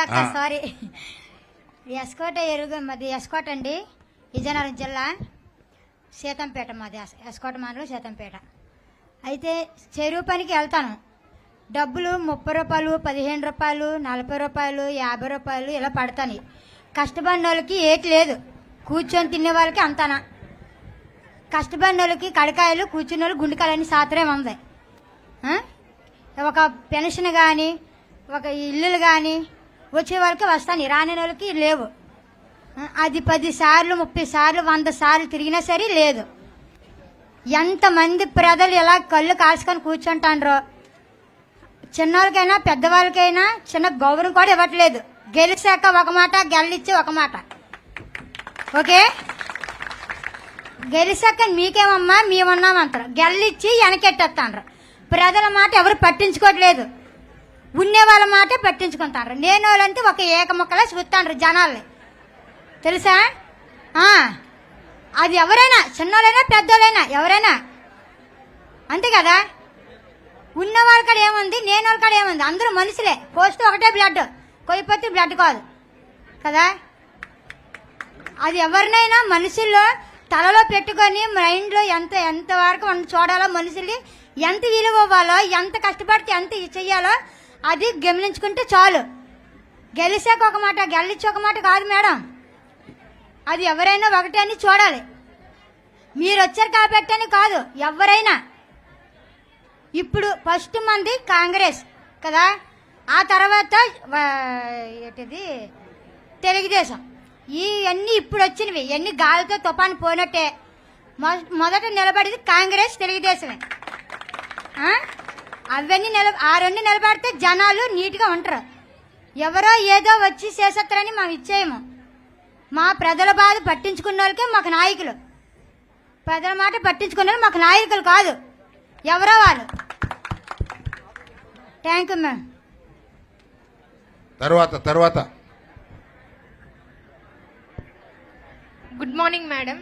అక్క సారీ. ఎస్కోట మాది ఎస్కోట అండి, విజయనగరం జిల్లా సీతంపేట. మాది ఎస్కోట మండలం సీతంపేట. అయితే చెరువు పనికి వెళ్తాను. డబ్బులు 30 రూపాయలు, 15 రూపాయలు, 40 రూపాయలు, 50 రూపాయలు ఇలా పడతాను. కష్టపడిన వాళ్ళకి ఏటి లేదు, కూర్చొని తినే వాళ్ళకి అంతానా. కష్టపడిన వాళ్ళకి కడకాయలు, కూర్చున్న వాళ్ళు గుండెకాయలని సాత్రం ఉంది. ఒక పెన్షన్ కానీ, ఒక ఇల్లులు కానీ వచ్చే వాళ్ళకి వస్తాను, రాని వాళ్ళకి లేవు. అది 10 సార్లు, 30 సార్లు, 100 సార్లు తిరిగినా సరే లేదు. ఎంతమంది ప్రజలు ఇలా కళ్ళు కాల్చుకొని కూర్చుంటాండ్రో. చిన్నవాళ్ళకైనా పెద్దవాళ్ళకైనా చిన్న గౌరవం కూడా ఇవ్వట్లేదు. గెలిచాక ఒక మాట, గెలిచి ఒక మాట. ఓకే, గెలిచాక మీకేమమ్మా మేమున్నామంటారు, గెలిచి వెనకెట్టేస్తాండ్రు. ప్రజల మాట ఎవరు పట్టించుకోవట్లేదు, ఉండే వాళ్ళ మాట పట్టించుకుంటారు. నేను వాళ్ళంటే ఒక ఏక ముక్కలా చూస్తాండ్రు జనాల్ని, తెలుసా? అది ఎవరైనా, చిన్నోళ్ళైనా పెద్దోళ్ళైనా ఎవరైనా అంతే కదా. ఉన్న వాళ్ళ కాడ ఏముంది, నేను వాళ్ళ కాడ ఏముంది, అందరూ మనుషులే. పోస్ట్ ఒకటే బ్లడ్, కొయ్యపోతే బ్లడ్ కాదు కదా. అది ఎవరినైనా మనుషుల్లో తలలో పెట్టుకొని మైండ్లో ఎంతవరకు చూడాలో, మనుషుల్ని ఎంత విలువ ఇవ్వాలో, ఎంత కష్టపడితే ఎంత చెయ్యాలో అది గమనించుకుంటే చాలు. గెలిచాక ఒక మాట, గెలిచి ఒక మాట కాదు మేడం. అది ఎవరైనా ఒకటే అని చూడాలి. మీరు వచ్చారు కాబట్టి అని కాదు, ఎవరైనా. ఇప్పుడు ఫస్ట్ మంది కాంగ్రెస్ కదా, ఆ తర్వాత ఏంటిది తెలుగుదేశం. ఇవన్నీ ఇప్పుడు వచ్చినవి, ఇవన్నీ గాలితో తుఫాను పోయినట్టే. మొదట నిలబడేది కాంగ్రెస్, తెలుగుదేశమే. అవన్నీ ఆ రెండు నిలబడితే జనాలు నీట్గా ఉంటారు. ఎవరో ఏదో వచ్చి చేసేస్తారని మేము ఇచ్చేయము. మా ప్రజల బాధ పట్టించుకున్న వాళ్ళకే మాకు నాయకులు. ప్రజల మాట పట్టించుకున్న వాళ్ళు మాకు నాయకులు కాదు, ఎవరో వాళ్ళు. Thank you ma'am. తర్వాత గుడ్ మార్నింగ్ మేడం.